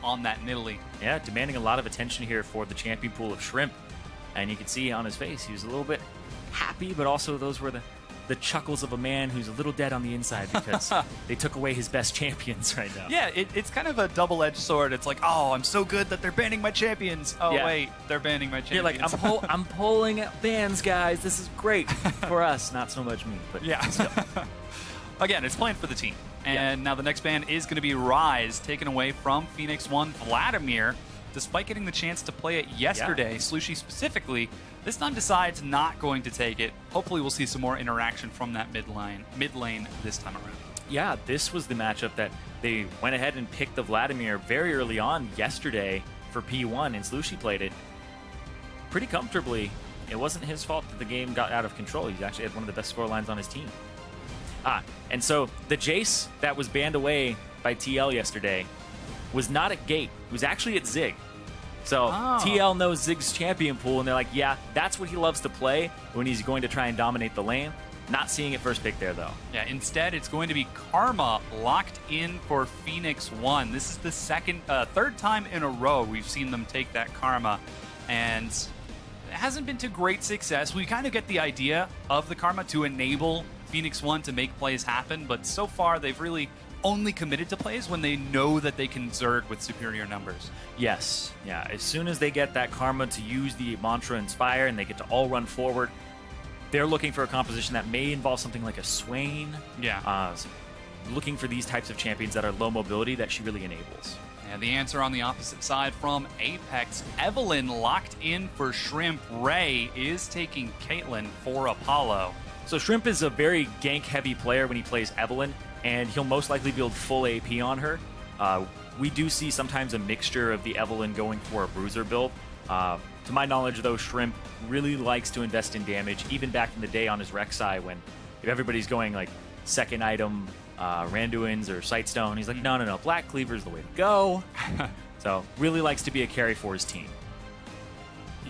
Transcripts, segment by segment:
on that Nidalee. Yeah, demanding a lot of attention here for the champion pool of Shrimp. And you can see on his face, he was a little bit happy, but also those were the chuckles of a man who's a little dead on the inside because they took away his best champions right now. Yeah, it's kind of a double-edged sword. It's like, oh, I'm so good that they're banning my champions. Oh, yeah. Wait, they're banning my champions. You're like, I'm pulling bans, guys. This is great for us, not so much me. But yeah. Again, it's planned for the team. And now the next ban is going to be Rise, taken away from Phoenix 1 Vladimir. Despite getting the chance to play it yesterday, Slushie specifically, this time decides not going to take it. Hopefully we'll see some more interaction from that mid lane this time around. Yeah, this was the matchup that they went ahead and picked the Vladimir very early on yesterday for P1, and Slushie played it pretty comfortably. It wasn't his fault that the game got out of control. He actually had one of the best scorelines on his team. And so the Jace that was banned away by TL yesterday was not at Gate. It was actually at Zig. So TL knows Zig's champion pool, and they're like, yeah, that's what he loves to play when he's going to try and dominate the lane. Not seeing it first pick there, though. Yeah, instead, it's going to be Karma locked in for Phoenix 1. This is the third time in a row we've seen them take that Karma, and it hasn't been to great success. We kind of get the idea of the Karma to enable Phoenix 1 to make plays happen, but so far they've really only committed to plays when they know that they can Zerg with superior numbers. Yes. Yeah. As soon as they get that Karma to use the Mantra Inspire and they get to all run forward, they're looking for a composition that may involve something like a Swain. Yeah. Looking for these types of champions that are low mobility that she really enables. And the answer on the opposite side from Apex, Evelyn locked in for Shrimp. Ray is taking Caitlyn for Apollo. So Shrimp is a very gank-heavy player when he plays Evelyn, and he'll most likely build full AP on her. We do see sometimes a mixture of the Evelyn going for a bruiser build. To my knowledge, though, Shrimp really likes to invest in damage, even back in the day on his Rek'Sai when if everybody's going like second item Randuin's or Sightstone, he's like, no, Black Cleaver's the way to go. So really likes to be a carry for his team.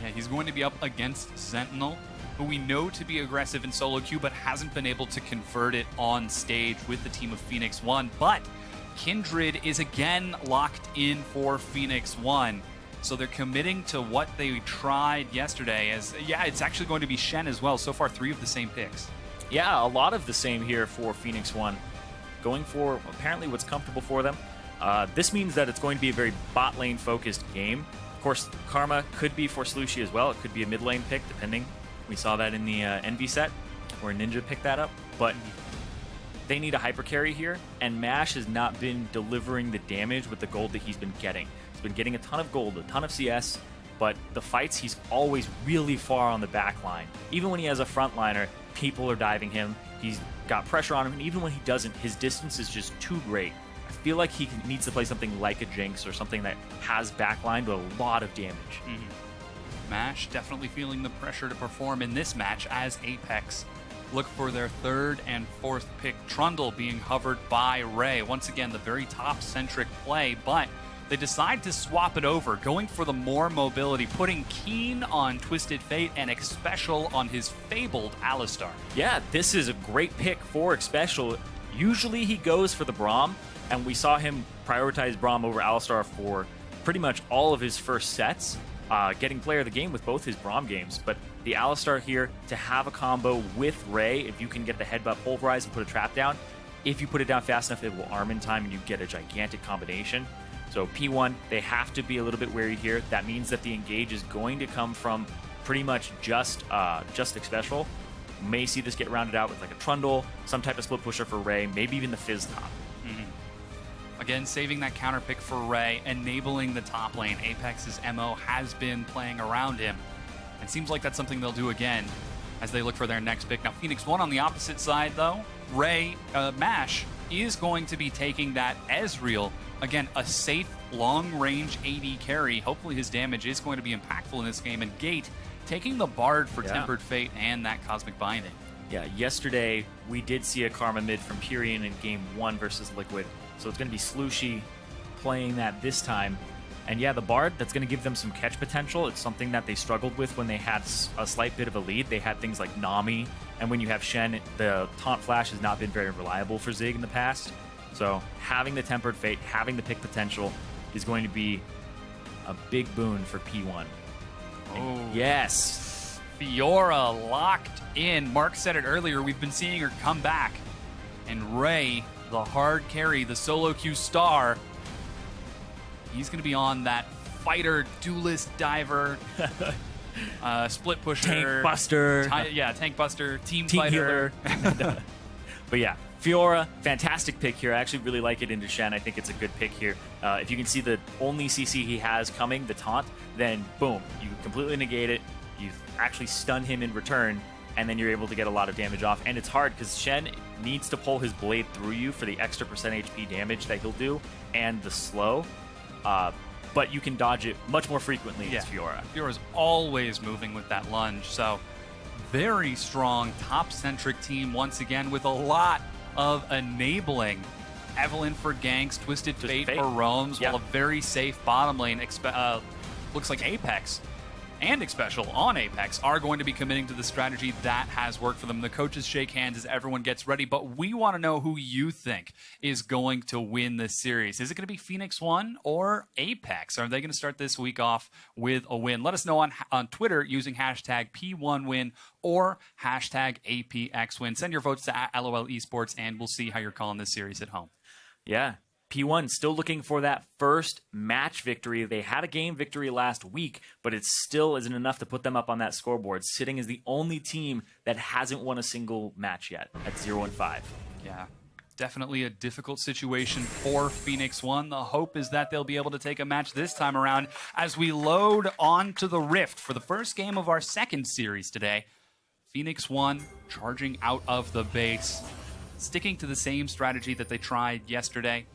Yeah, he's going to be up against Sentinel, who we know to be aggressive in solo queue, but hasn't been able to convert it on stage with the team of Phoenix 1. But Kindred is again locked in for Phoenix 1. So they're committing to what they tried yesterday. It's actually going to be Shen as well. So far, 3 of the same picks. Yeah, a lot of the same here for Phoenix 1. Going for apparently what's comfortable for them. This means that it's going to be a very bot lane focused game. Of course, Karma could be for Slushie as well. It could be a mid lane pick, depending. We saw that in the Envy set, where Ninja picked that up. But they need a hyper carry here, and Mash has not been delivering the damage with the gold that he's been getting. He's been getting a ton of gold, a ton of CS, but the fights, he's always really far on the back line. Even when he has a frontliner, people are diving him. He's got pressure on him, and even when he doesn't, his distance is just too great. I feel like he needs to play something like a Jinx or something that has backline but a lot of damage. Mash definitely feeling the pressure to perform in this match as Apex look for their 3rd and 4th pick. Trundle being hovered by Ray. Once again, the very top-centric play, but they decide to swap it over, going for the more mobility, putting Keen on Twisted Fate and Xpecial on his fabled Alistar. Yeah, this is a great pick for Xpecial. Usually he goes for the Braum, and we saw him prioritize Braum over Alistar for pretty much all of his first sets. Getting player of the game with both his Braum games, but the Alistar here to have a combo with Ray, if you can get the headbutt pulverize and put a trap down, if you put it down fast enough, it will arm in time and you get a gigantic combination. So P1, they have to be a little bit wary here. That means that the engage is going to come from pretty much just Xpecial. May see this get rounded out with like a Trundle, some type of split pusher for Ray, maybe even the Fizz top. Again, saving that counter pick for Ray, enabling the top lane. Apex's MO has been playing around him. It seems like that's something they'll do again as they look for their next pick. Now, Phoenix 1 on the opposite side, though. Ray, Mash, is going to be taking that Ezreal. Again, a safe, long-range AD carry. Hopefully his damage is going to be impactful in this game. And Gate taking the Bard for Tempered Fate and that Cosmic Binding. Yeah, yesterday we did see a Karma mid from Pyrian in Game 1 versus Liquid. So it's going to be Slushie playing that this time. And yeah, the Bard, that's going to give them some catch potential. It's something that they struggled with when they had a slight bit of a lead. They had things like Nami, and when you have Shen, the taunt flash has not been very reliable for Zig in the past. So having the Tempered Fate, having the pick potential, is going to be a big boon for P1. Oh. Yes. Fiora locked in. Mark said it earlier. We've been seeing her come back. And Ray, the hard carry, the solo queue star, he's going to be on that fighter, duelist, diver, split pusher. Tank buster. Tank buster, team fighter. healer. But yeah, Fiora, fantastic pick here. I actually really like it into Shen. I think it's a good pick here. If you can see the only CC he has coming, the taunt, then boom, you completely negate it. You actually stun him in return, and then you're able to get a lot of damage off. And it's hard because Shen needs to pull his blade through you for the extra % HP damage that he'll do and the slow. But you can dodge it much more frequently as Fiora. Fiora's always moving with that lunge, so very strong top-centric team once again with a lot of enabling. Evelyn for ganks, Twisted Fate for roams, while a very safe bottom lane looks like Apex and Xpecial on Apex are going to be committing to the strategy that has worked for them. The coaches shake hands as everyone gets ready, but we want to know who you think is going to win this series. Is it going to be Phoenix 1 or Apex? Are they going to start this week off with a win? Let us know on Twitter using hashtag P1win or hashtag APXwin. Send your votes to @LOL Esports, and we'll see how you're calling this series at home. Yeah. P1 still looking for that first match victory. They had a game victory last week, but it still isn't enough to put them up on that scoreboard, sitting as the only team that hasn't won a single match yet at 0-5. Yeah, definitely a difficult situation for Phoenix 1. The hope is that they'll be able to take a match this time around as we load onto the Rift for the first game of our second series today. Phoenix 1 charging out of the base, sticking to the same strategy that they tried yesterday.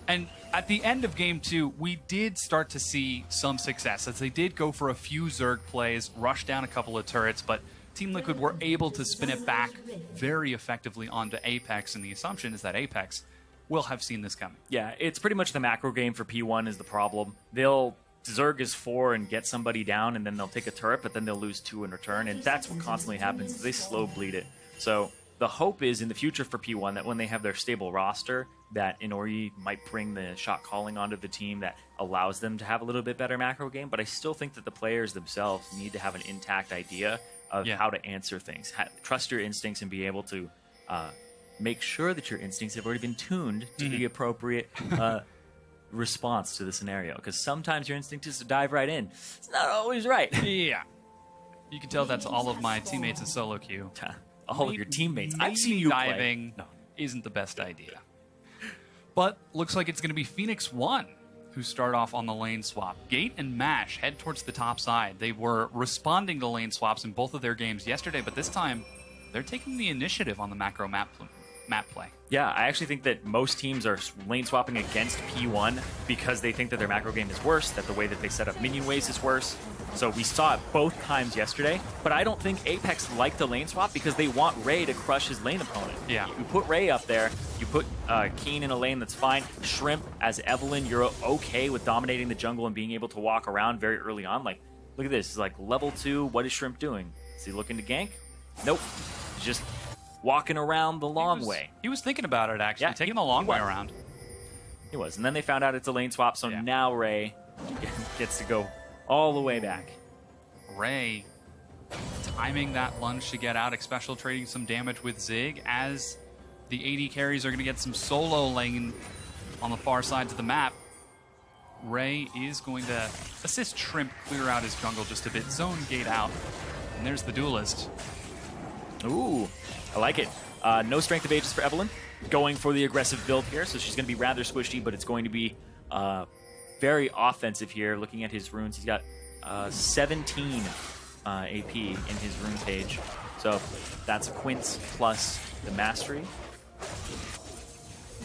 And at the end of Game 2, we did start to see some success as they did go for a few Zerg plays, rush down a couple of turrets, but Team Liquid were able to spin it back very effectively onto Apex, and the assumption is that Apex will have seen this coming. Yeah, it's pretty much the macro game for P1 is the problem. They'll Zerg is 4 and get somebody down, and then they'll take a turret, but then they'll lose 2 in return, and that's what constantly happens. They slow bleed it. So the hope is in the future for P1 that when they have their stable roster, that Inori might bring the shot calling onto the team that allows them to have a little bit better macro game. But I still think that the players themselves need to have an intact idea of how to answer things. Trust your instincts and be able to make sure that your instincts have already been tuned to the appropriate response to the scenario. Because sometimes your instinct is to dive right in. It's not always right. Yeah. You can tell that's all of my teammates in solo queue. All of your teammates. I've seen you diving play. isn't the best idea. But looks like it's going to be Phoenix 1 who start off on the lane swap. Gate and Mash head towards the top side. They were responding to lane swaps in both of their games yesterday, but this time they're taking the initiative on the macro map play. Yeah, I actually think that most teams are lane swapping against P1 because they think that their macro game is worse, that the way that they set up minion waves is worse. So we saw it both times yesterday, but I don't think Apex liked the lane swap because they want Ray to crush his lane opponent. Yeah. You put Ray up there, you put Keen in a lane that's fine. Shrimp as Evelyn, you're okay with dominating the jungle and being able to walk around very early on. Like, look at this, it's like level 2, what is Shrimp doing? Is he looking to gank? Nope. He's just walking around the long way. He was thinking about it, actually, taking the long way around. He was, and then they found out it's a lane swap, so now Ray gets to go all the way back. Ray timing that lunge to get out, Xpecial trading some damage with Zig as the AD carries are going to get some solo lane on the far sides of the map. Ray is going to assist Shrimp clear out his jungle just a bit, zone gate out, and there's the duelist. Ooh, I like it. No Strength of Ages for Evelyn. Going for the aggressive build here, so she's going to be rather squishy, but it's going to be very offensive here. Looking at his runes, he's got 17 AP in his rune page. So that's a Quince plus the Mastery.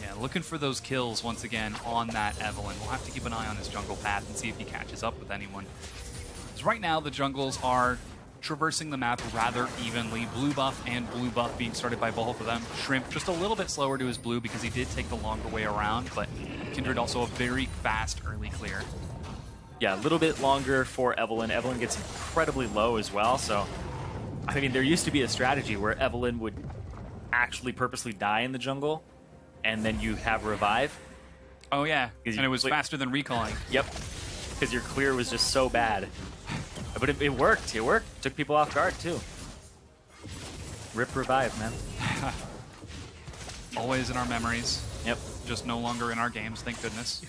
Yeah, looking for those kills once again on that Evelyn. We'll have to keep an eye on his jungle path and see if he catches up with anyone. Because right now the jungles are traversing the map rather evenly. Blue buff and blue buff being started by both of them. Shrimp just a little bit slower to his blue because he did take the longer way around, but Kindred also a very fast early clear. Yeah, a little bit longer for Evelyn. Evelyn gets incredibly low as well, so I mean, there used to be a strategy where Evelyn would actually purposely die in the jungle, and then you have revive. Oh, yeah. 'Cause And it was faster than recalling. Yep. Because your clear was just so bad. But it worked. It worked. Took people off guard, too. Rip revive, man. Always in our memories. Yep. Just no longer in our games, thank goodness.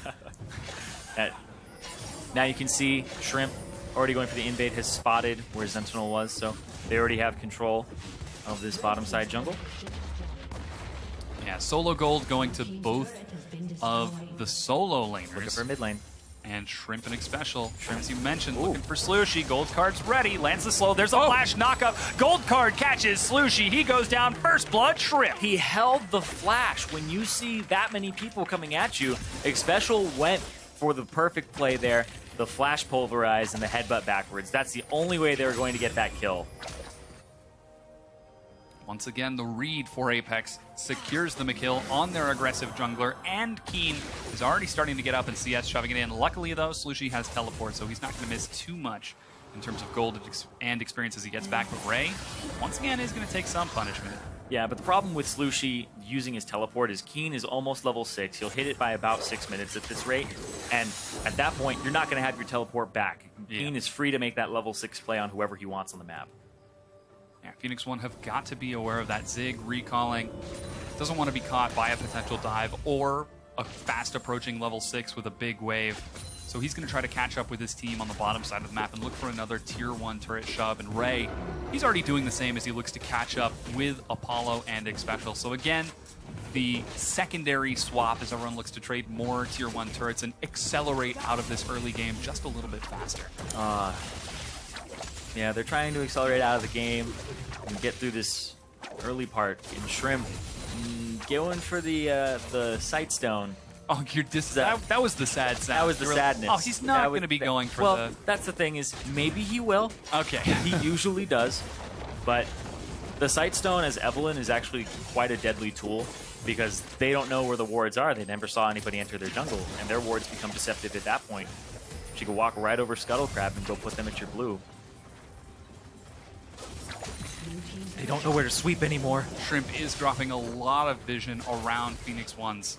Now you can see Shrimp already going for the invade, has spotted where Sentinel was, so they already have control of this bottom side jungle. Yeah, solo gold going to both of the solo laners. Looking for mid lane. And Shrimp and Xpecial, as you mentioned, looking for Slushy. Gold card's ready, lands the slow. There's a flash knockup. Gold card catches Slushy. He goes down, first blood, Shrimp. He held the flash. When you see that many people coming at you, Xpecial went for the perfect play there. The flash pulverized and the headbutt backwards. That's the only way they were going to get that kill. Once again, the read for Apex secures the kill on their aggressive jungler, and Keen is already starting to get up in CS, shoving it in. Luckily, though, Slushy has teleport, so he's not going to miss too much in terms of gold and experience as he gets back. But Ray, once again, is going to take some punishment. Yeah, but the problem with Slushy using his teleport is Keen is almost level 6. He'll hit it by about 6 minutes at this rate, and at that point, you're not going to have your teleport back. Keen is free to make that level 6 play on whoever he wants on the map. Yeah, Phoenix One have got to be aware of that Zig recalling. Doesn't want to be caught by a potential dive or a fast approaching level 6 with a big wave. So he's going to try to catch up with his team on the bottom side of the map and look for another tier 1 turret shove. And Ray, he's already doing the same as he looks to catch up with Apollo and Xpecial. So again, the secondary swap as everyone looks to trade more tier 1 turrets and accelerate out of this early game just a little bit faster. Yeah, they're trying to accelerate out of the game and get through this early part. And Shrimp going for the sight stone. Oh, that was the sad sound. That was the sadness. Oh, he's not going to be going for well, that's the thing is, maybe he will. Okay. He usually does. But the sight stone as Evelynn is actually quite a deadly tool because they don't know where the wards are. They never saw anybody enter their jungle, and their wards become deceptive at that point. She could walk right over Scuttlecrab and go put them at your blue. They don't know where to sweep anymore. Shrimp is dropping a lot of vision around Phoenix One's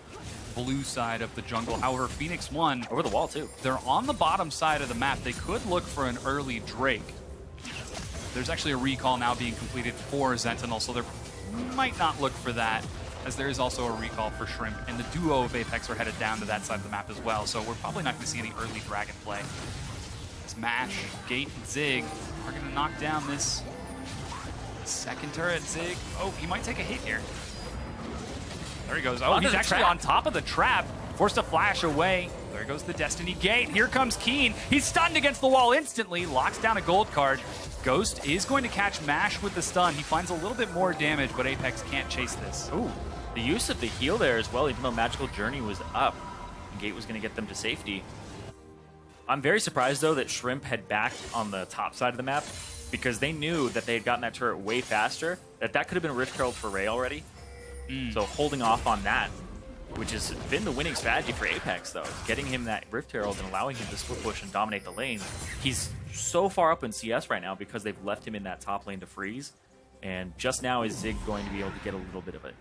blue side of the jungle. However, Phoenix One... Over the wall, too. They're on the bottom side of the map. They could look for an early Drake. There's actually a recall now being completed for Sentinel, so they might not look for that, as there is also a recall for Shrimp. And the duo of Apex are headed down to that side of the map as well, so we're probably not going to see any early Dragon play. Smash, Gate, and Zig are going to knock down this second turret. Zig, oh, he might take a hit here. There he goes. Oh, he's actually on top of the trap. Forced to flash away. There goes the Destiny Gate. Here comes Keen. He's stunned against the wall instantly. Locks down a gold card. Ghost is going to catch Mash with the stun. He finds a little bit more damage, but Apex can't chase this. Ooh, the use of the heal there as well, even though Magical Journey was up. Gate was going to get them to safety. I'm very surprised, though, that Shrimp had backed on the top side of the map because they knew that they had gotten that turret way faster, that could have been Rift Herald for Ray already. So holding off on that, which has been the winning strategy for Apex, though, getting him that Rift Herald and allowing him to split push and dominate the lane. He's so far up in CS right now because they've left him in that top lane to freeze, and just now is Zig going to be able to get a little bit of it.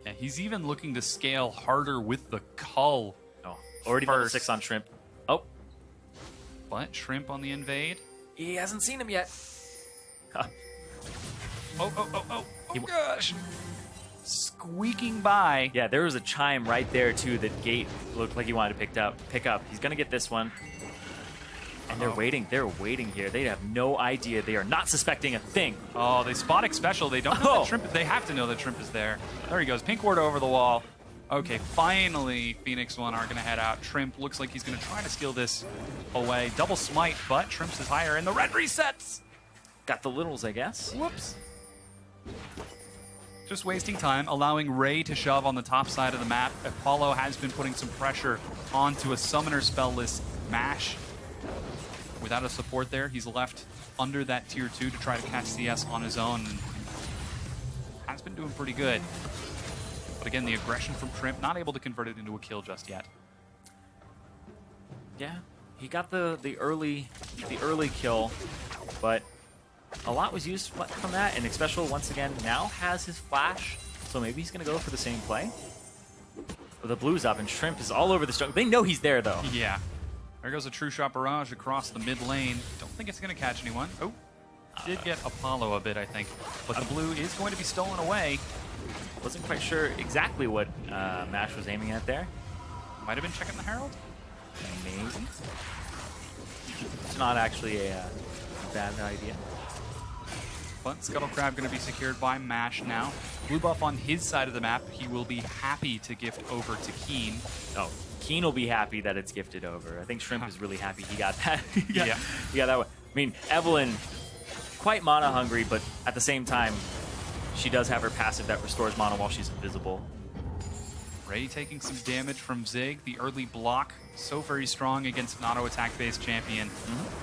Yeah, he's even looking to scale harder with the Cull. Oh, already level 6 on Shrimp. Oh. But Shrimp on the invade. He hasn't seen him yet. Oh, gosh. Squeaking by. Yeah, there was a chime right there, too, that Gate looked like he wanted to pick up. He's going to get this one. And they're waiting. They're waiting here. They have no idea. They are not suspecting a thing. Oh, they spot Xpecial. They don't know that Shrimp. They have to know that Shrimp is there. There he goes. Pink ward over the wall. Okay, finally, Phoenix One are going to head out. Shrimp looks like he's going to try to steal this away. Double smite, but Shrimp's is higher, and the red resets. Got the littles, I guess. Whoops. Just wasting time, allowing Ray to shove on the top side of the map. Apollo has been putting some pressure onto a summoner spell-less Mash. Without a support there, he's left under that tier 2 to try to catch CS on his own. And has been doing pretty good. But again, the aggression from Shrimp, not able to convert it into a kill just yet. Yeah, he got the early kill, but a lot was used from that, and Xpecial once again now has his flash, so maybe he's going to go for the same play. But the blue's up, and Shrimp is all over the jungle. They know he's there, though. Yeah. There goes a True Shot Barrage across the mid lane. Don't think it's going to catch anyone. Oh, did get Apollo a bit, I think. But the blue is going to be stolen away. Wasn't quite sure exactly what Mash was aiming at there. Might have been checking the Herald. Maybe. It's not actually a bad idea. But Scuttle Crab going to be secured by Mash now. Blue buff on his side of the map. He will be happy to gift over to Keen. Oh, Keen will be happy that it's gifted over. I think Shrimp is really happy he got that. he got that one. I mean, Evelyn, quite mana hungry, but at the same time, she does have her passive that restores mana while she's invisible. Ray taking some damage from Zig. The early block, so very strong against an auto-attack based champion.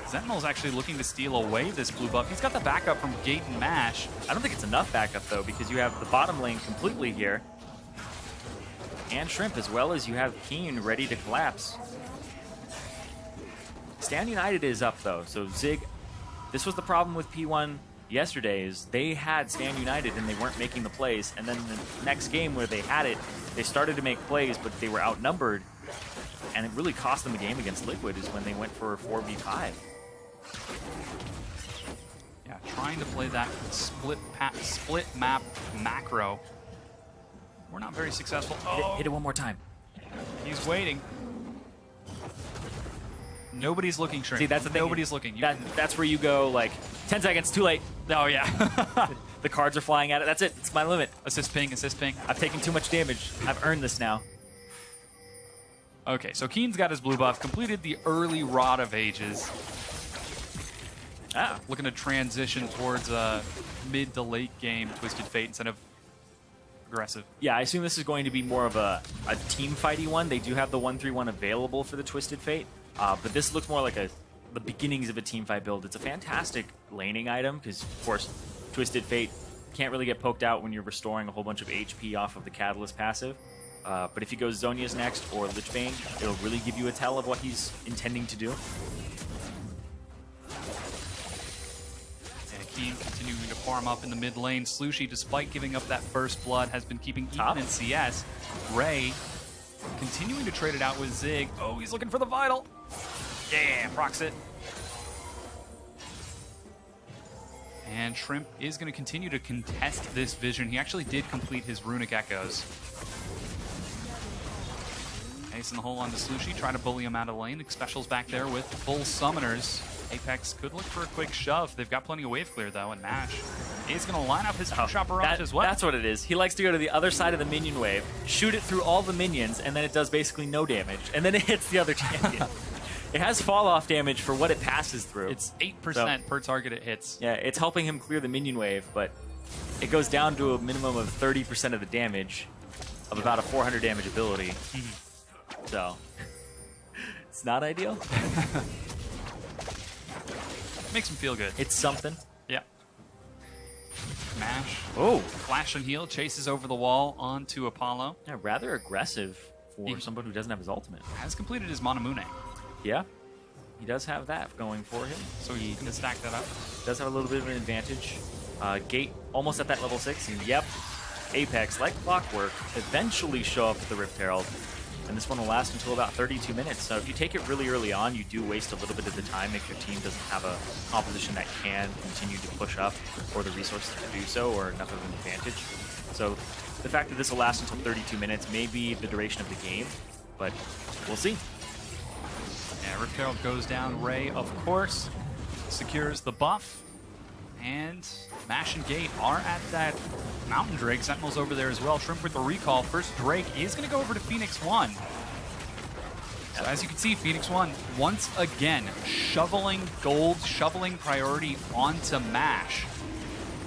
Sentinel's actually looking to steal away this blue buff. He's got the backup from Gate and Mash. I don't think it's enough backup, though, because you have the bottom lane completely here. And Shrimp, as well as you have Keen ready to collapse. Stand United is up, though, so Zig... This was the problem with P1 yesterday, is they had Stand United and they weren't making the plays, and then the next game where they had it, they started to make plays, but they were outnumbered, and it really cost them a game against Liquid is when they went for 4v5. Yeah, trying to play that split map macro. We're not very successful. Oh, Hit it one more time. He's waiting. Nobody's looking, Shrimp. See, that's the thing. Nobody's looking. That's where you go, like, 10 seconds, too late. Oh, yeah. The cards are flying at it. That's it. It's my limit. Assist ping, assist ping. I've taken too much damage. I've earned this now. Okay, so Keen's got his blue buff, completed the early Rod of Ages. Looking to transition towards a mid to late game Twisted Fate instead of aggressive. Yeah, I assume this is going to be more of a team fighty one. They do have the 1-3-1 available for the Twisted Fate, but this looks more like the beginnings of a team fight build. It's a fantastic laning item because, of course, Twisted Fate can't really get poked out when you're restoring a whole bunch of HP off of the Catalyst passive. But if he goes Zhonya's next or Lichbane, it'll really give you a tell of what he's intending to do. Keen continuing to farm up in the mid lane. Slushy, despite giving up that first blood, has been keeping even in CS. Ray continuing to trade it out with Zig. Oh, he's looking for the Vital. Yeah, procs it. And Shrimp is going to continue to contest this vision. He actually did complete his Runic Echoes. Ace in the hole on the Slushy, trying to bully him out of the lane. Special's back there with full summoners. Apex could look for a quick shove. They've got plenty of wave clear, though, and Mash is going to line up his shot barrage as well. That's what it is. He likes to go to the other side of the minion wave, shoot it through all the minions, and then it does basically no damage. And then it hits the other champion. It has fall-off damage for what it passes through. It's 8% per target it hits. Yeah, it's helping him clear the minion wave, but it goes down to a minimum of 30% of the damage of about a 400 damage ability. So, it's not ideal. Makes him feel good. It's something. Yeah. Mash. Oh. Flash and heal, chases over the wall onto Apollo. Yeah, rather aggressive for someone who doesn't have his ultimate. Has completed his Manamune. Yeah. He does have that going for him. So he can stack that up. Does have a little bit of an advantage. Gate almost at that level 6. And yep, Apex, like clockwork, eventually show up with the Rift Herald. And this one will last until about 32 minutes. So if you take it really early on, you do waste a little bit of the time if your team doesn't have a composition that can continue to push up or the resources to do so or enough of an advantage. So the fact that this will last until 32 minutes may be the duration of the game, but we'll see. Yeah, Rift Herald goes down. Ray, of course, secures the buff. And Mash and Gate are at that Mountain Drake. Sentinel's over there as well. Shrimp with the recall. First Drake is going to go over to Phoenix 1. So as you can see, Phoenix 1, once again, shoveling gold, shoveling priority onto Mash.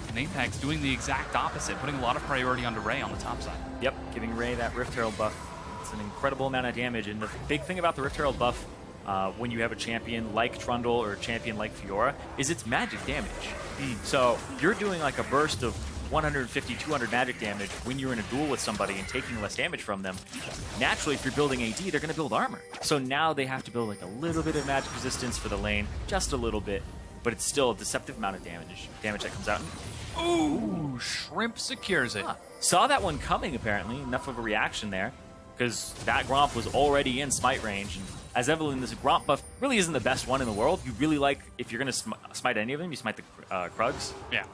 And Apex doing the exact opposite, putting a lot of priority onto Ray on the top side. Yep, giving Ray that Rift Herald buff. It's an incredible amount of damage. And the big thing about the Rift Herald buff when you have a champion like Trundle or a champion like Fiora is its magic damage. So you're doing like a burst of 150, 200 magic damage when you're in a duel with somebody and taking less damage from them. Naturally, if you're building AD, they're going to build armor. So now they have to build like a little bit of magic resistance for the lane, just a little bit, but it's still a deceptive amount of damage that comes out. Ooh, Shrimp secures it. Saw that one coming, apparently. Enough of a reaction there. because that Gromp was already in smite range. And as Evelyn, this Gromp buff really isn't the best one in the world. You really like, if you're going to smite any of them, you smite the Krugs. Yeah.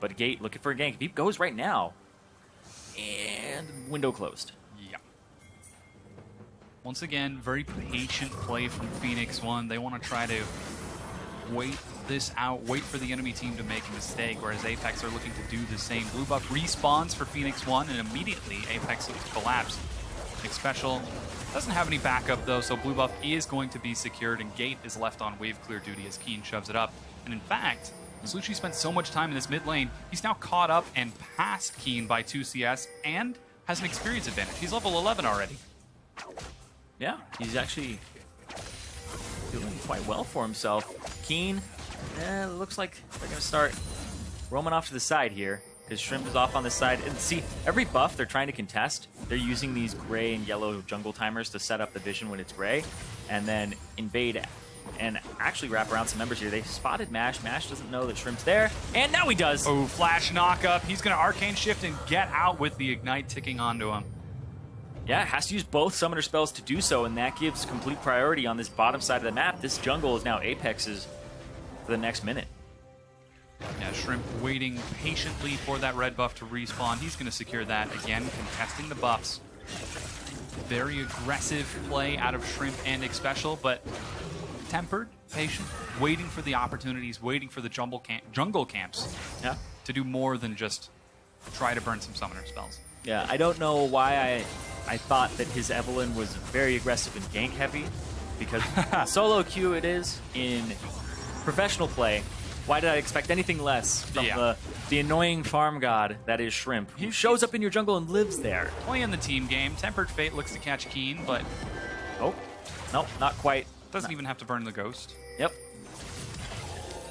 But Gate looking for a gank. If he goes right now, and window closed. Yeah. Once again, very patient play from Phoenix One. They want to try to wait this out, wait for the enemy team to make a mistake, whereas Apex are looking to do the same. Blue buff respawns for Phoenix One, and immediately Apex looks to collapse. Nick Special doesn't have any backup though, so blue buff is going to be secured, and Gate is left on wave clear duty as Keen shoves it up. And in fact, Slucci spent so much time in this mid lane, he's now caught up and passed Keen by 2 CS and has an experience advantage. He's level 11 already. Yeah, he's actually doing quite well for himself. Keen, looks like they're going to start roaming off to the side here, because Shrimp is off on the side. And see, every buff they're trying to contest, they're using these gray and yellow jungle timers to set up the vision when it's gray, and then invade and actually wrap around some members here. They spotted Mash. Mash doesn't know that Shrimp's there, and now he does. Oh, flash knock up. He's going to Arcane Shift and get out with the Ignite ticking onto him. Yeah, has to use both summoner spells to do so, and that gives complete priority on this bottom side of the map. This jungle is now Apex's for the next minute. Yeah, Shrimp waiting patiently for that red buff to respawn. He's going to secure that again, contesting the buffs. Very aggressive play out of Shrimp and Xpecial, but tempered, patient, waiting for the opportunities, waiting for the jungle camps to do more than just try to burn some summoner spells. Yeah, I don't know why I thought that his Evelyn was very aggressive and gank heavy, because solo queue it is in professional play. Why did I expect anything less from the annoying farm god that is Shrimp, who shows up in your jungle and lives there? Playing the team game. Tempered Fate looks to catch Keen, but oh, nope, not quite. Doesn't even have to burn the Ghost. Yep.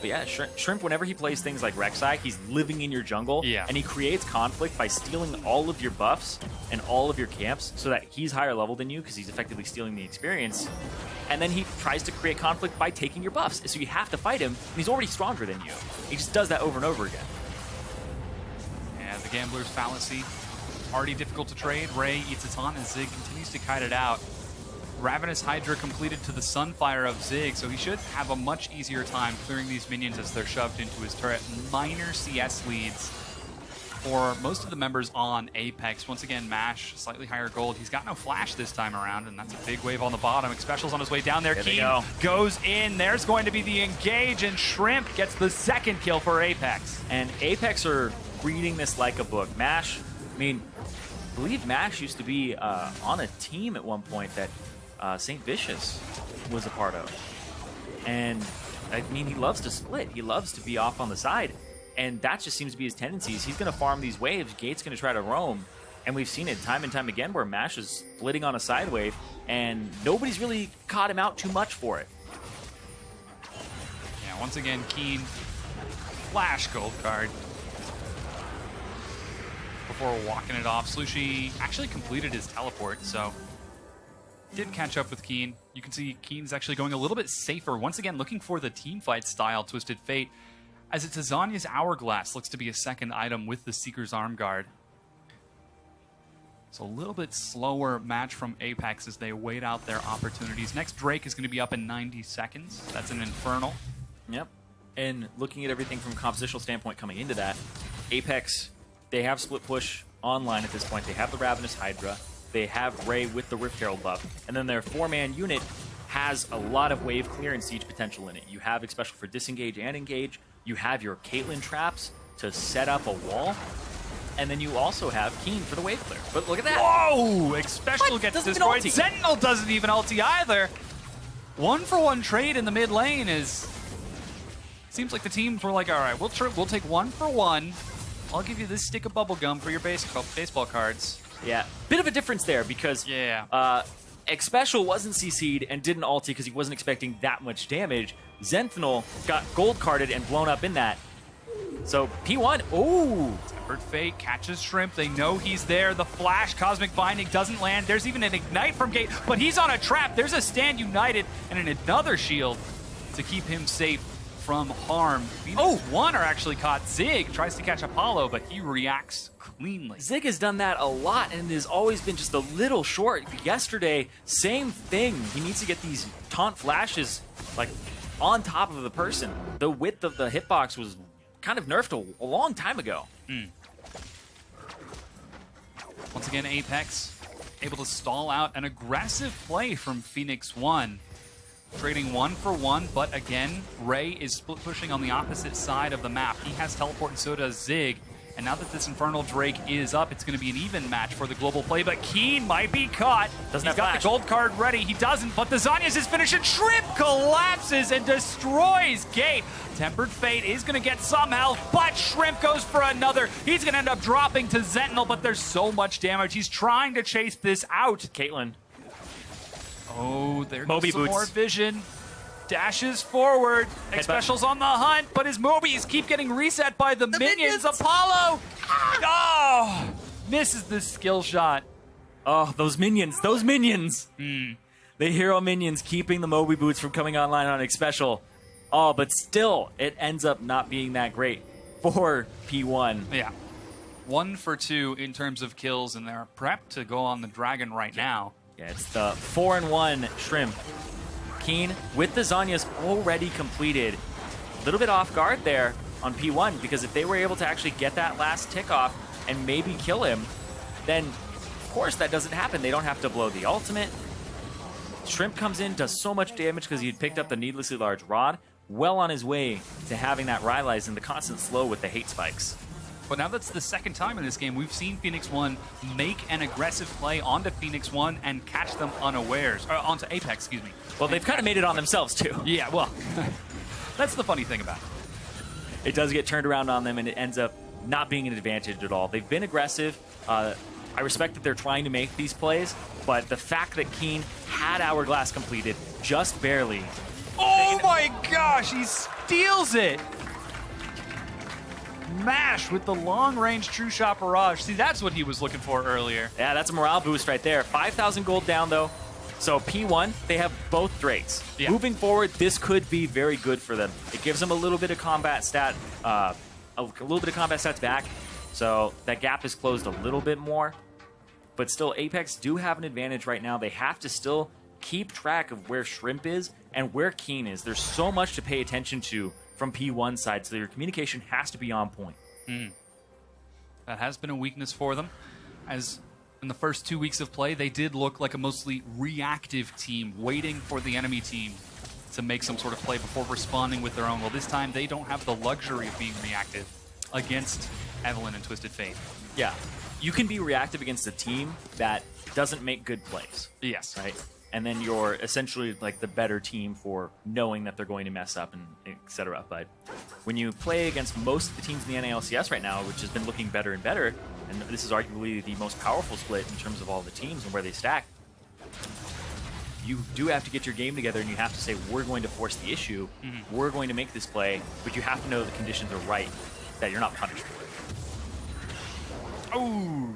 But yeah, Shrimp, whenever he plays things like Rek'Sai, he's living in your jungle, and he creates conflict by stealing all of your buffs and all of your camps so that he's higher level than you, because he's effectively stealing the experience. And then he tries to create conflict by taking your buffs, so you have to fight him, and he's already stronger than you. He just does that over and over again. And the Gambler's Fallacy, already difficult to trade. Ray eats it on, and Zig continues to kite it out. Ravenous Hydra completed to the Sunfire of Zig, so he should have a much easier time clearing these minions as they're shoved into his turret. Minor CS leads for most of the members on Apex. Once again, Mash, slightly higher gold. He's got no flash this time around, and that's a big wave on the bottom. Xpecial's on his way down there. Keen goes in. There's going to be the engage, and Shrimp gets the second kill for Apex. And Apex are reading this like a book. Mash, I mean, I believe Mash used to be on a team at one point that St. Vicious was a part of. And, I mean, he loves to split. He loves to be off on the side. And that just seems to be his tendencies. He's going to farm these waves. Gate's going to try to roam. And we've seen it time and time again where Mash is splitting on a side wave, and nobody's really caught him out too much for it. Yeah, once again, Keen, flash gold card. Before walking it off, Slucci actually completed his teleport, so did catch up with Keen. You can see Keen's actually going a little bit safer. Once again, looking for the teamfight style Twisted Fate, as it's Azania's Hourglass looks to be a second item with the Seeker's Arm Guard. So a little bit slower match from Apex as they wait out their opportunities. Next Drake is going to be up in 90 seconds. That's an Infernal. Yep. And looking at everything from a compositional standpoint coming into that, Apex, they have split push online at this point. They have the Ravenous Hydra. They have Ray with the Rift Herald buff. And then their 4-man unit has a lot of wave clear and siege potential in it. You have Xpecial for disengage and engage. You have your Caitlyn traps to set up a wall. And then you also have Keen for the wave clear. But look at that. Whoa! Xpecial gets destroyed. Sentinel doesn't even ulti either. 1-for-1 trade in the mid lane is... Seems like the teams were like, all right, we'll take 1-for-1. I'll give you this stick of bubblegum for your baseball cards. Yeah, bit of a difference there because Xpecial wasn't CC'd and didn't ulti because he wasn't expecting that much damage. Zentinel got gold carded and blown up in that. So P1, ooh. Tempered Fate catches Shrimp. They know he's there. The flash, Cosmic Binding doesn't land. There's even an Ignite from Gate, but he's on a trap. There's a Stand United and another shield to keep him safe from harm. Phoenix One are actually caught. Zig tries to catch Apollo, but he reacts cleanly. Zig has done that a lot and has always been just a little short. Yesterday, same thing. He needs to get these taunt flashes like on top of the person. The width of the hitbox was kind of nerfed a long time ago. Once again, Apex able to stall out an aggressive play from Phoenix One. Trading 1 for 1, but again, Ray is split pushing on the opposite side of the map. He has teleport and so does Zig. And now that this Infernal Drake is up, it's going to be an even match for the global play, but Keen might be caught. He's got the gold card ready. He doesn't, but the Zhonya's is finished, and Shrimp collapses and destroys Gate. Tempered Fate is going to get some health, but Shrimp goes for another. He's going to end up dropping to Sentinel, but there's so much damage. He's trying to chase this out. Caitlyn. Oh, there Moby goes some boots. more vision. Dashes forward. X Special's on the hunt, but his Mobies keep getting reset by the minions. Apollo! Oh! Misses the skill shot. Oh, those minions. Those minions. The hero minions keeping the Moby boots from coming online on X Special. Oh, but still, it ends up not being that great for P1. Yeah. 1 for 2 in terms of kills, and they're prepped to go on the Dragon right now. Yeah, it's the 4-1 Shrimp. Keen with the Zhonya's already completed. A little bit off guard there on P1, because if they were able to actually get that last tick off and maybe kill him, then of course that doesn't happen. They don't have to blow the ultimate. Shrimp comes in, does so much damage because he had picked up the needlessly large rod. Well on his way to having that Rylai's and the constant slow with the hate spikes. But now that's the second time in this game we've seen Phoenix One make an aggressive play onto Phoenix One and catch them unawares. Or onto Apex, excuse me. Well, they've kind of made it on themselves, too. Yeah, well, that's the funny thing about it. It does get turned around on them, and it ends up not being an advantage at all. They've been aggressive. I respect that they're trying to make these plays, but the fact that Keen had Hourglass completed just barely. Oh my gosh, he steals it! Mash with the long-range True Shot Barrage. See, that's what he was looking for earlier. Yeah, that's a morale boost right there. 5,000 gold down, though. So P1, they have both Drakes. Yeah. Moving forward, this could be very good for them. It gives them a little bit of combat stat, a little bit of combat stats back. So that gap is closed a little bit more. But still, Apex do have an advantage right now. They have to still keep track of where Shrimp is and where Keen is. There's so much to pay attention to from P1 side, so your communication has to be on point. That has been a weakness for them, as in the first 2 weeks of play, they did look like a mostly reactive team, waiting for the enemy team to make some sort of play before responding with their own. Well, this time, they don't have the luxury of being reactive against Evelynn and Twisted Fate. Yeah, you can be reactive against a team that doesn't make good plays. Yes. Right? And then you're essentially like the better team for knowing that they're going to mess up and etc. But when you play against most of the teams in the NALCS right now, which has been looking better and better, and this is arguably the most powerful split in terms of all the teams and where they stack, you do have to get your game together and you have to say, we're going to force the issue, we're going to make this play, but you have to know the conditions are right, that you're not punished for it. Oh!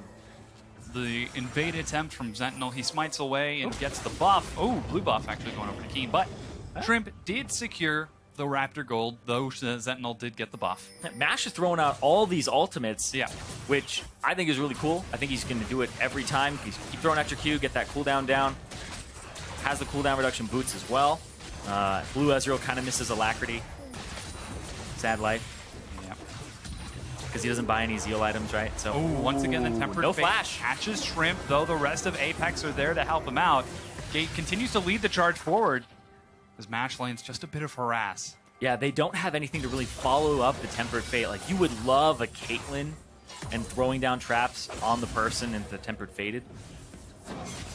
The invade attempt from Sentinel. He smites away and gets the buff. Oh, blue buff actually going over to Keen. But Shrimp did secure the Raptor Gold, though Sentinel did get the buff. Mash is throwing out all these ultimates, Yeah. which I think is really cool. I think he's going to do it every time. He's keep throwing out your Q, get that cooldown down. Has the cooldown reduction boots as well. Blue Ezreal kind of misses Alacrity. Sad life. Because he doesn't buy any Zeal items, right? So Once again, the Tempered no Fate flash. catches Shrimp, though the rest of Apex are there to help him out. Gate continues to lead the charge forward as Mash lane's just a bit of harass. Yeah, they don't have anything to really follow up the Tempered Fate. Like, you would love a Caitlyn and throwing down traps on the person and the Tempered Fated.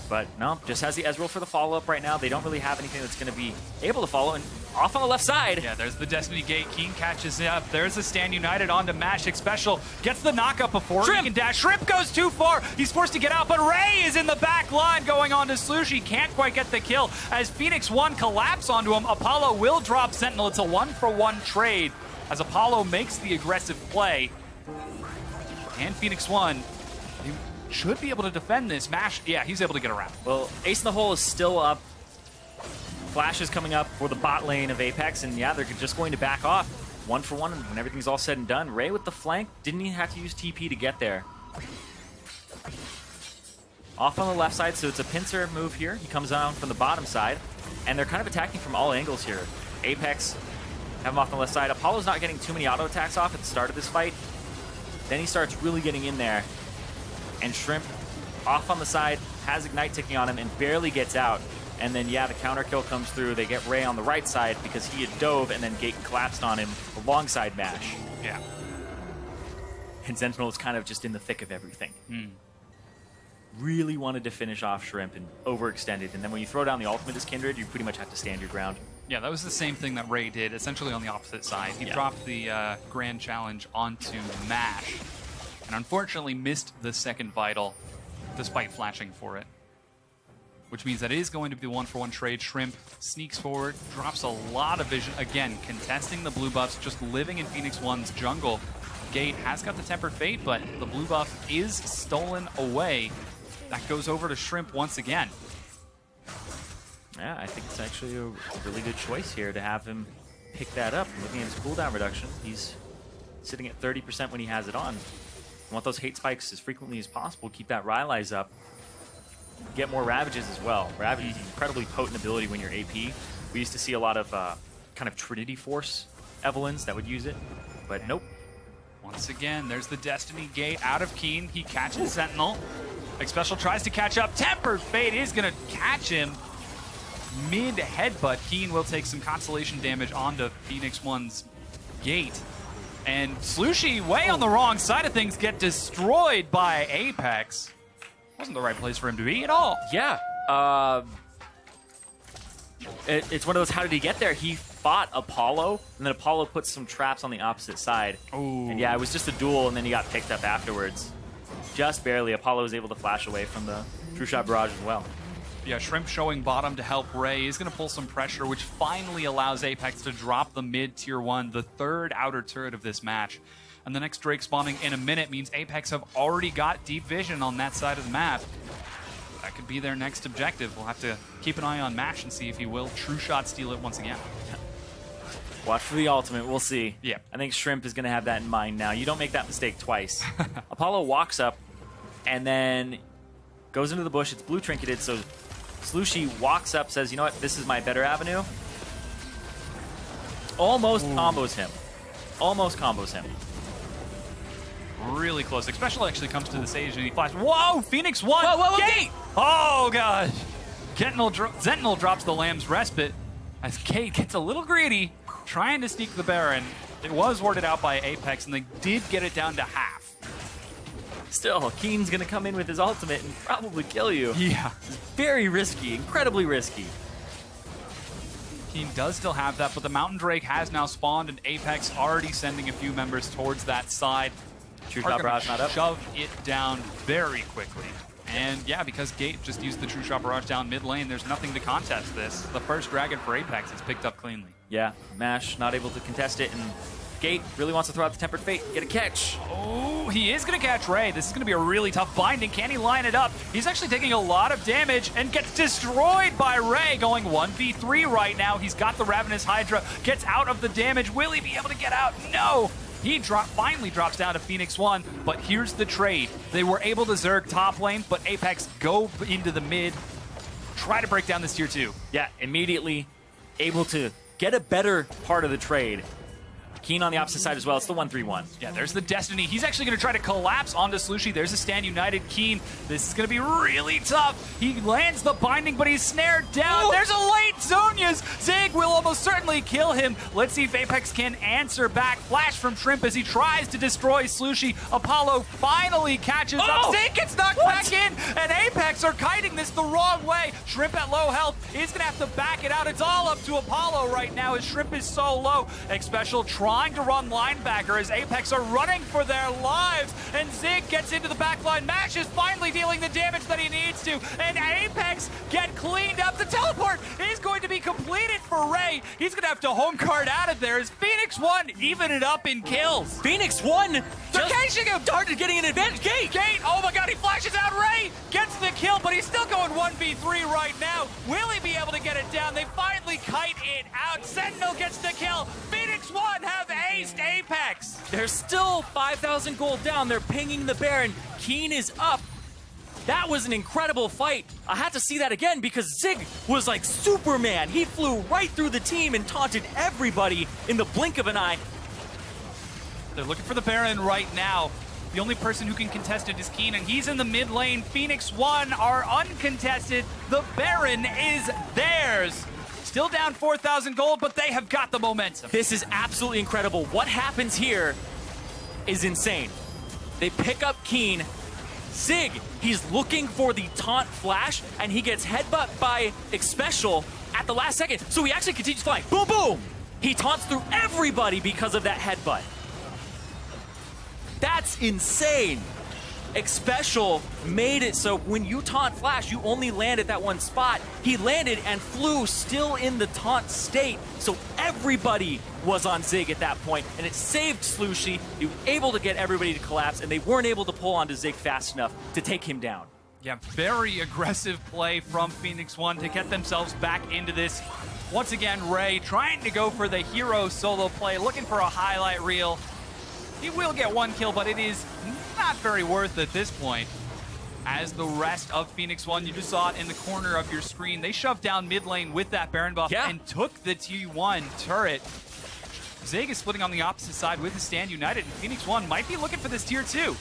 But no, just has the Ezreal for the follow-up right now. They don't really have anything that's going to be able to follow. And off on the left side. Yeah, there's the Destiny Gate. Keen catches it up. There's a Stand United onto Mash Special. Gets the knockup before he can dash. Shrimp goes too far. He's forced to get out, but Ray is in the back line going on to Slushie. Can't quite get the kill. As Phoenix One collapse onto him, Apollo will drop Sentinel. It's a 1-for-1 trade as Apollo makes the aggressive play. And Phoenix One, he should be able to defend this. Mash, yeah, he's able to get around. Well, Ace in the Hole is still up Flash is coming up for the bot lane of Apex, and yeah, they're just going to back off 1-for-1 when everything's all said and done. Ray with the flank, didn't even have to use TP to get there. Off on the left side, so it's a pincer move here. He comes down from the bottom side, and they're kind of attacking from all angles here. Apex have him off on the left side. Apollo's not getting too many auto attacks off at the start of this fight. Then he starts really getting in there, and Shrimp off on the side, has Ignite ticking on him, and barely gets out. And then, yeah, the counter kill comes through. They get Ray on the right side because he had dove, and then Gate collapsed on him alongside Mash. Yeah. And Sentinel is kind of just in the thick of everything. Really wanted to finish off Shrimp and overextended. And then when you throw down the ultimate as Kindred, you pretty much have to stand your ground. Yeah, that was the same thing that Ray did, essentially on the opposite side. He dropped the Grand Challenge onto Mash, and unfortunately missed the second Vital, despite flashing for it. Which means that it is going to be the 1-for-1 trade. Shrimp sneaks forward, drops a lot of vision. Again, contesting the blue buffs, just living in Phoenix One's jungle. Gate has got the Tempered Fate, but the blue buff is stolen away. That goes over to Shrimp once again. Yeah, I think it's actually a really good choice here to have him pick that up. Looking at his cooldown reduction, he's sitting at 30% when he has it on. You want those hate spikes as frequently as possible. Keep that Rylai's up. Get more Ravages as well. Ravage is an incredibly potent ability when you're AP. We used to see a lot of kind of Trinity Force Evelyns that would use it, but nope. Once again, there's the Destiny Gate out of Keen. He catches Sentinel. Xpecial tries to catch up. Tempered Fate is going to catch him mid-headbutt. Keen will take some constellation damage onto Phoenix One's Gate. And Slushy, way on the wrong side of things, get destroyed by Apex. Wasn't the right place for him to be at all. Yeah. It's one of those, how did he get there? He fought Apollo, and then Apollo put some traps on the opposite side. Ooh. And yeah, it was just a duel, and then he got picked up afterwards. Just barely. Apollo was able to flash away from the True Shot Barrage as well. Yeah, Shrimp showing bottom to help Ray. Is going to pull some pressure, which finally allows Apex to drop the mid tier 1, the third outer turret of this match. And the next Drake spawning in a minute means Apex have already got deep vision on that side of the map. That could be their next objective. We'll have to keep an eye on Mash and see if he will True Shot steal it once again. Watch for the ultimate. We'll see. Yeah. I think Shrimp is going to have that in mind now. You don't make that mistake twice. Apollo walks up and then goes into the bush. It's blue trinketed, so Slushy walks up, says, you know what, this is my better avenue. Almost combos him. Almost combos him. Really close. Xpecial actually comes to the stage and he flashes. Whoa! Phoenix One! Whoa, Gate! Oh, gosh. Sentinel drops the Lamb's Respite as Gate gets a little greedy, trying to sneak the Baron. It was warded out by Apex, and they did get it down to half. Still, Keen's going to come in with his ultimate and probably kill you. Yeah. It's very risky, incredibly risky. Keen does still have that, but the Mountain Drake has now spawned, and Apex already sending a few members towards that side. True Shot Barrage not up. Shove it down very quickly. And yeah, because Gate just used the True Shot Barrage down mid lane, there's nothing to contest this. The first Dragon for Apex is picked up cleanly. Yeah, Mash not able to contest it, and Gate really wants to throw out the Tempered Fate, get a catch. Oh, he is going to catch Ray. This is going to be a really tough binding. Can he line it up? He's actually taking a lot of damage and gets destroyed by Ray, going 1v3 right now. He's got the Ravenous Hydra, gets out of the damage. Will he be able to get out? No! He finally drops down to Phoenix One, but here's the trade. They were able to Zerg top lane, but Apex go into the mid, try to break down this tier 2. Yeah, immediately able to get a better part of the trade. Keen on the opposite side as well. It's the 1-3-1. Yeah, there's the Destiny. He's actually going to try to collapse onto Slushy. There's a Stand United. Keen. This is going to be really tough. He lands the binding, but he's snared down. Ooh. There's a late Zhonya's. Zig will almost certainly kill him. Let's see if Apex can answer back. Flash from Shrimp as he tries to destroy Slushy. Apollo finally catches up. Zig gets knocked back in, and Apex are kiting this the wrong way. Shrimp at low health is going to have to back it out. It's all up to Apollo right now as Shrimp is so low. Xpecial trying to run linebacker as Apex are running for their lives, and Zig gets into the backline. Mash is finally dealing the damage that he needs to, and Apex get cleaned up. The teleport is going to be completed for Ray. He's going to have to home card out of there as Phoenix One even it up in kills. Phoenix One They're caging him! Started getting an advantage. Gate! Oh my god, he flashes out Ray! Gets the kill, but he's still going 1v3 right now. Will he be able to get it down? They finally kite it out. Sentinel gets the kill. Phoenix One have aced Apex. They're still 5,000 gold down. They're pinging the Baron. Keen is up. That was an incredible fight. I had to see that again because Zig was like Superman. He flew right through the team and taunted everybody in the blink of an eye. They're looking for the Baron right now. The only person who can contest it is Keen, and he's in the mid lane. Phoenix One are uncontested. The Baron is theirs. Still down 4,000 gold, but they have got the momentum. This is absolutely incredible. What happens here is insane. They pick up Keen. Zig, he's looking for the taunt flash, and he gets headbutt by Xpecial at the last second. So he actually continues flying. Boom, boom! He taunts through everybody because of that headbutt. That's insane. Xpecial made it so when you taunt flash, you only land at that one spot. He landed and flew still in the taunt state, so everybody was on Zig at that point, and it saved Slushy. He was able to get everybody to collapse, and they weren't able to pull onto Zig fast enough to take him down. Yeah, very aggressive play from Phoenix One to get themselves back into this. Once again, Ray trying to go for the hero solo play, looking for a highlight reel. He will get one kill, but it is not very worth at this point. As the rest of Phoenix One, you just saw it in the corner of your screen. They shoved down mid lane with that Baron buff and took the T1 turret. Zig is splitting on the opposite side with his Stand United, and Phoenix One might be looking for this tier 2.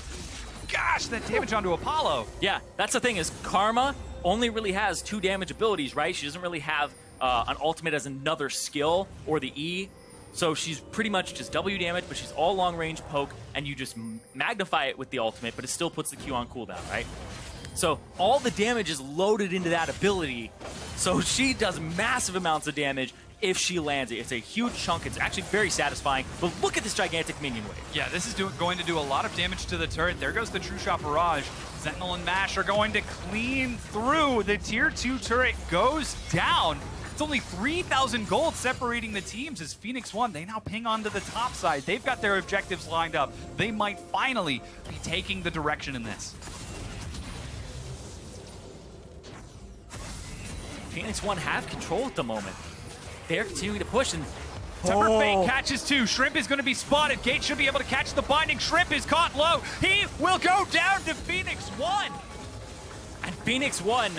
Gosh, that damage onto Apollo. Yeah, that's the thing is Karma only really has 2 damage abilities, right? She doesn't really have an ultimate as another skill or the E. So she's pretty much just W damage, but she's all long-range poke, and you just magnify it with the ultimate, but it still puts the Q on cooldown, right? So all the damage is loaded into that ability, so she does massive amounts of damage if she lands it. It's a huge chunk. It's actually very satisfying, but look at this gigantic minion wave. Yeah, this is going to do a lot of damage to the turret. There goes the True Shot Barrage. Sentinel and Mash are going to clean through. The tier 2 turret goes down. It's only 3,000 gold separating the teams as Phoenix One, they now ping onto the top side. They've got their objectives lined up. They might finally be taking the direction in this. Phoenix One have control at the moment. They're continuing to push, and Tempered Fate catches 2. Shrimp is going to be spotted. Gate should be able to catch the binding. Shrimp is caught low. He will go down to Phoenix One. And Phoenix One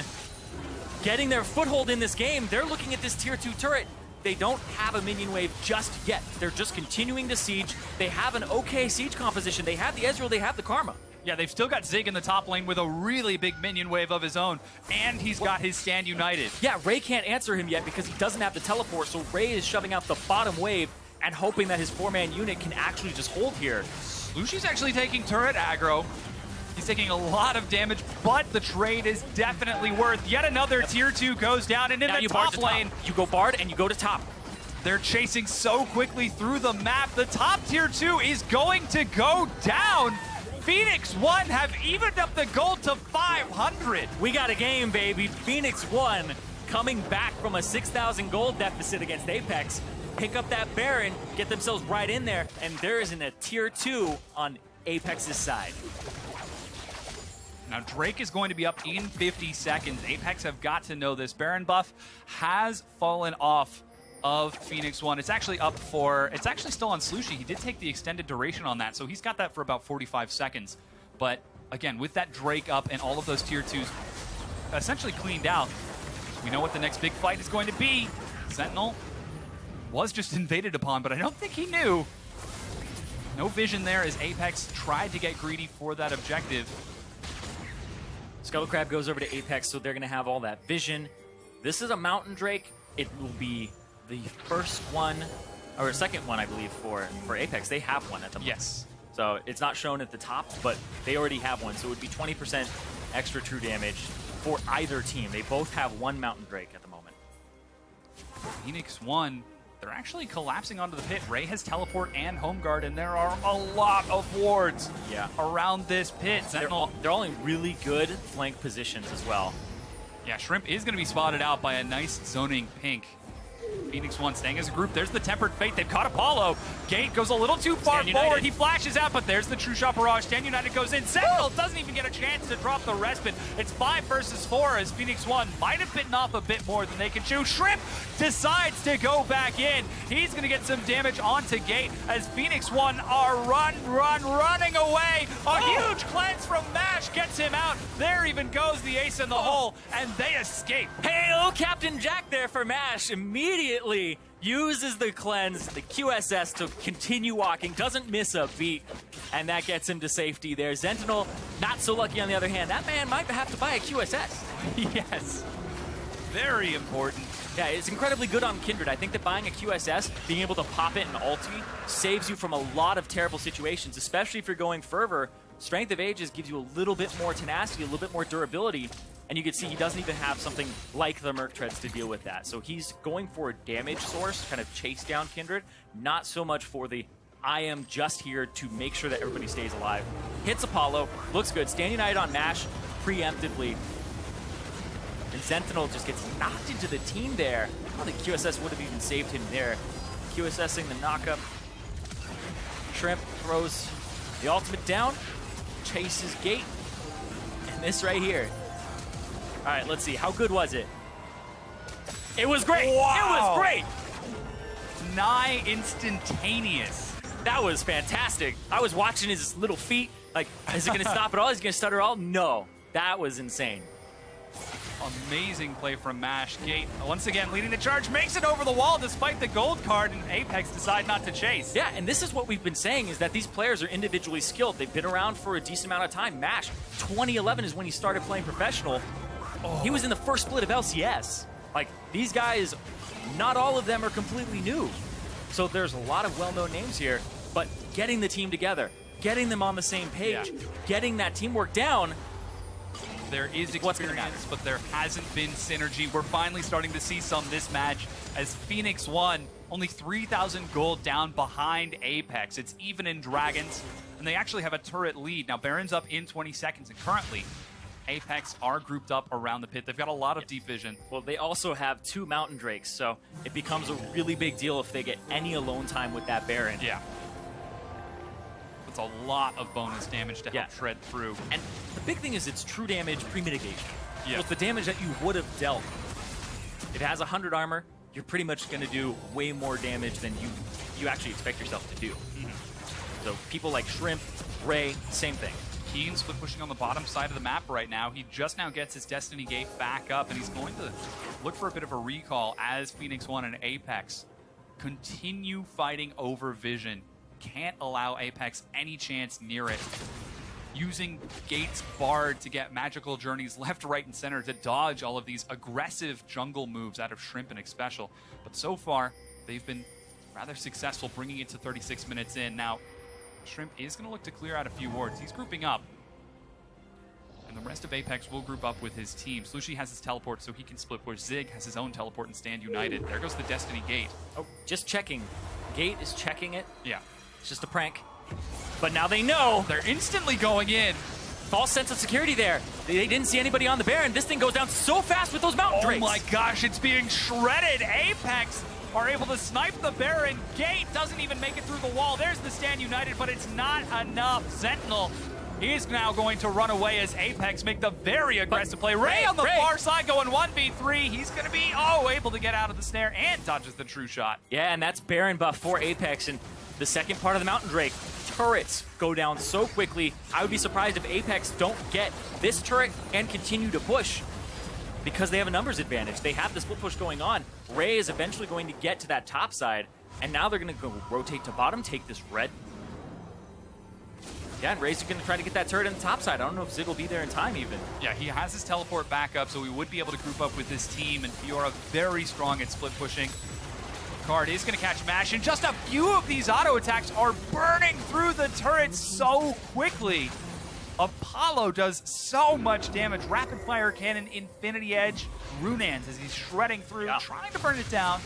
getting their foothold in this game. They're looking at this tier 2 turret. They don't have a minion wave just yet. They're just continuing to siege. They have an okay siege composition. They have the Ezreal, they have the Karma. Yeah, they've still got Zig in the top lane with a really big minion wave of his own, and he's got his Stand United. Yeah, Ray can't answer him yet because he doesn't have the teleport, so Ray is shoving out the bottom wave and hoping that his 4-man unit can actually just hold here. Luci's actually taking turret aggro. He's taking a lot of damage, but the trade is definitely worth. Yet another tier 2 goes down, and in the top lane, you go Bard and you go to top. They're chasing so quickly through the map. The top tier 2 is going to go down. Phoenix One have evened up the gold to 500. We got a game, baby. Phoenix One coming back from a 6,000 gold deficit against Apex. Pick up that Baron, get themselves right in there, and there isn't a tier 2 on Apex's side. Now Drake is going to be up in 50 seconds. Apex have got to know this. Baron buff has fallen off of Phoenix One. It's actually up for, it's actually still on Slushy. He did take the extended duration on that, so he's got that for about 45 seconds. But again, with that Drake up and all of those tier 2s essentially cleaned out, we know what the next big fight is going to be. Sentinel was just invaded upon, but I don't think he knew. No vision there as Apex tried to get greedy for that objective. Scuttlecrab goes over to Apex, so they're going to have all that vision. This is a Mountain Drake. It will be the first one, or second one, I believe, for Apex. They have one at the moment. Yes. So it's not shown at the top, but they already have one. So it would be 20% extra true damage for either team. They both have one Mountain Drake at the moment. Phoenix One, they're actually collapsing onto the pit. Ray has teleport and home guard, and there are a lot of wards around this pit. They're all in really good flank positions as well. Yeah, Shrimp is going to be spotted out by a nice zoning pink. Phoenix One staying as a group. There's the Tempered Fate. They've caught Apollo. Gate goes a little too far forward. He flashes out, but there's the True Shot Barrage. Stand United goes in. Sentinel doesn't even get a chance to drop the respite. It's 5 versus 4 as Phoenix One might have bitten off a bit more than they can chew. Shrimp decides to go back in. He's going to get some damage onto Gate as Phoenix One are running away. A huge cleanse from MASH gets him out. There even goes the ace in the hole, and they escape. Hey, little Captain Jack there for MASH immediately uses the cleanse, the QSS, to continue walking, doesn't miss a beat, and that gets him to safety there. Sentinel, not so lucky on the other hand. That man might have to buy a QSS. Yes, very important. Yeah, it's incredibly good on Kindred. I think that buying a QSS, being able to pop it in ulti, saves you from a lot of terrible situations, especially if you're going Fervor. Strength of Ages gives you a little bit more tenacity, a little bit more durability, and you can see he doesn't even have something like the Merc Treads to deal with that. So he's going for a damage source, kind of chase down Kindred, not so much for the I am just here to make sure that everybody stays alive. Hits Apollo, looks good. Stand United on MASH preemptively. And Sentinel just gets knocked into the team there. I don't think QSS would have even saved him there. QSSing the knockup. Shrimp throws the ultimate down, chases Gate, and this right here. All right, let's see. How good was it? It was great. Wow. It was great. Nigh instantaneous. That was fantastic. I was watching his little feet. Like, is it going to stop at all? Is he going to stutter at all? No. That was insane. Amazing play from MASH. Gate, once again, leading the charge, makes it over the wall despite the gold card, and Apex decide not to chase. Yeah, and this is what we've been saying, is that these players are individually skilled. They've been around for a decent amount of time. MASH, 2011 is when he started playing professional. He was in the first split of LCS. Like, these guys, not all of them are completely new. So there's a lot of well-known names here, but getting the team together, getting them on the same page, getting that teamwork down. There is experience, but there hasn't been synergy. We're finally starting to see some this match as Phoenix One, only 3,000 gold down behind Apex. It's even in Dragons, and they actually have a turret lead. Now, Baron's up in 20 seconds, and currently, Apex are grouped up around the pit. They've got a lot of deep vision. Well, they also have 2 Mountain Drakes, so it becomes a really big deal if they get any alone time with that Baron. Yeah. It's a lot of bonus damage to help shred through. And the big thing is it's true damage pre-mitigation. Yeah. So it's the damage that you would have dealt. If it has 100 armor, you're pretty much going to do way more damage than you actually expect yourself to do. So people like Shrimp, Ray, same thing. Keen split pushing on the bottom side of the map right now. He just now gets his Destiny Gate back up, and he's going to look for a bit of a recall as Phoenix One and Apex continue fighting over vision. Can't allow Apex any chance near it. Using Gate's Bard to get magical journeys left, right, and center to dodge all of these aggressive jungle moves out of Shrimp and Xpecial. But so far, they've been rather successful bringing it to 36 minutes in. Now, Shrimp is going to look to clear out a few wards. He's grouping up. And the rest of Apex will group up with his team. Slushie has his teleport so he can split push. Zig has his own teleport and stand united. There goes the Destiny Gate. Oh, just checking. Gate is checking it. Yeah. It's just a prank. But now they know. They're instantly going in. False sense of security there. They didn't see anybody on the Baron. This thing goes down so fast with those Mountain Drakes. Oh my gosh, it's being shredded. Apex are able to snipe the Baron. Gate doesn't even make it through the wall. There's the stand united, but it's not enough. Sentinel, he's now going to run away as Apex make the very aggressive play. Ray on the far side going 1v3. He's going to be, able to get out of the snare and dodges the true shot. Yeah, and that's Baron buff for Apex. And the second part of the Mountain Drake, turrets go down so quickly. I would be surprised if Apex don't get this turret and continue to push because they have a numbers advantage. They have the split push going on. Ray is eventually going to get to that top side, and now they're going to go rotate to bottom, take this red. Yeah, and Ray's going to try to get that turret on the top side. I don't know if Zig will be there in time even. Yeah, he has his teleport back up, so we would be able to group up with his team, and Fiora very strong at split pushing. Card is going to catch MASH, and just a few of these auto attacks are burning through the turrets so quickly. Apollo does so much damage. Rapid Fire Cannon, Infinity Edge, Runans as he's shredding through, trying to burn it down.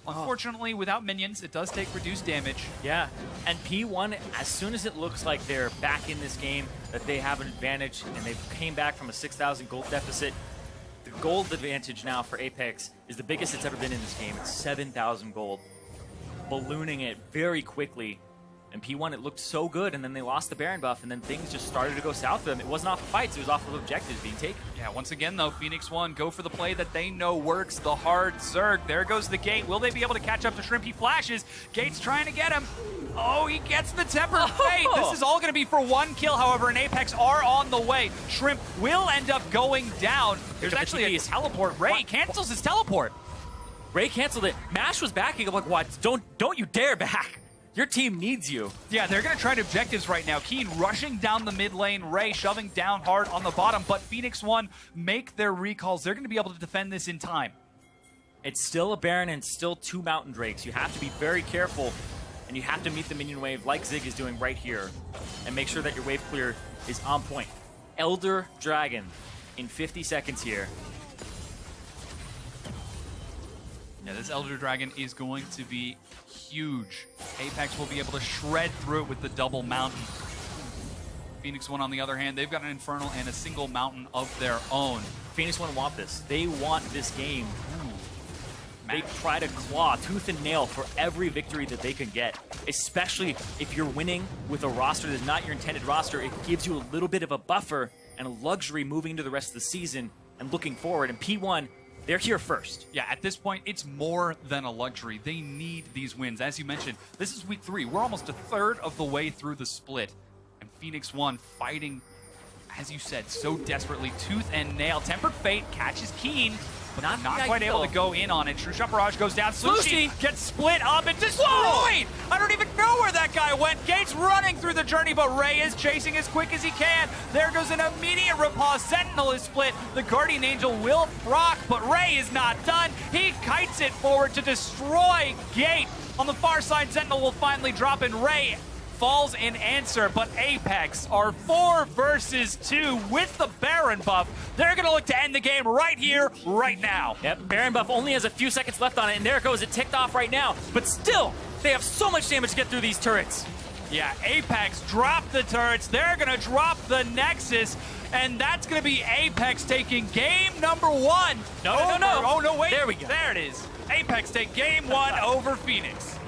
Unfortunately, without minions, it does take reduced damage. Yeah, and P1, as soon as it looks like they're back in this game, that they have an advantage, and they came back from a 6,000 gold deficit, The gold advantage now for Apex is the biggest it's ever been in this game. It's 7,000 gold. Ballooning it very quickly. And P1, it looked so good, and then they lost the Baron buff, and then things just started to go south for them. It wasn't off of fights, it was off of objectives being taken. Yeah, once again, though, Phoenix One go for the play that they know works, the hard Zerg. There goes the Gate. Will they be able to catch up to Shrimp? He flashes. Gate's trying to get him. Oh, he gets the Tempered Fate. This is all going to be for one kill, however, and Apex are on the way. Shrimp will end up going down. There's actually a teleport. Ray cancels his teleport. Ray canceled it. Mash was backing up like, what? Don't you dare back. Your team needs you. Yeah, they're going to try objectives right now. Keen rushing down the mid lane. Ray shoving down hard on the bottom. But Phoenix One make their recalls. They're going to be able to defend this in time. It's still a Baron and still 2 Mountain Drakes. You have to be very careful, and you have to meet the minion wave like Zig is doing right here, and make sure that your wave clear is on point. Elder Dragon in 50 seconds here. Yeah, this Elder Dragon is going to be huge. Apex will be able to shred through it with the double mountain. Phoenix One, on the other hand, they've got an Infernal and a single mountain of their own. Phoenix One want this. They want this game. They try to claw tooth and nail for every victory that they can get, especially if you're winning with a roster that's not your intended roster. It gives you a little bit of a buffer and a luxury moving into the rest of the season and looking forward. And P1, they're here first. Yeah, at this point, it's more than a luxury. They need these wins. As you mentioned, this is week 3. We're almost a third of the way through the split. And Phoenix One fighting, as you said, so desperately, tooth and nail. Tempered Fate catches Keen, but not quite able to go in on it. True Shot Barrage goes down. Slushie gets split up and destroyed! Whoa! I don't even know where that guy went. Gates running through the journey, but Ray is chasing as quick as he can. There goes an immediate riposte. Sentinel is split. The Guardian Angel will proc, but Ray is not done. He kites it forward to destroy Gate. On the far side, Sentinel will finally drop, and Ray falls in answer, but Apex are 4 versus 2 with the Baron buff. They're going to look to end the game right here, right now. Yep, Baron buff only has a few seconds left on it, and there it goes. It ticked off right now, but still, they have so much damage to get through these turrets. Yeah, Apex dropped the turrets. They're going to drop the Nexus, and that's going to be Apex taking game number 1. No. Oh, no, wait. There we go. There it is. Apex take game 1 over Phoenix.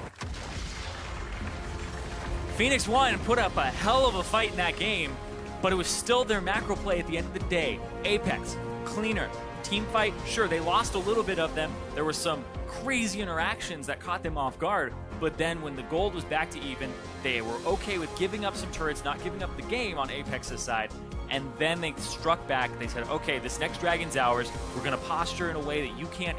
Phoenix One put up a hell of a fight in that game, but it was still their macro play at the end of the day. Apex, cleaner. Team fight, sure, they lost a little bit of them. There were some crazy interactions that caught them off guard, but then when the gold was back to even, they were okay with giving up some turrets, not giving up the game on Apex's side, and then they struck back. They said, okay, this next dragon's ours. We're going to posture in a way that you can't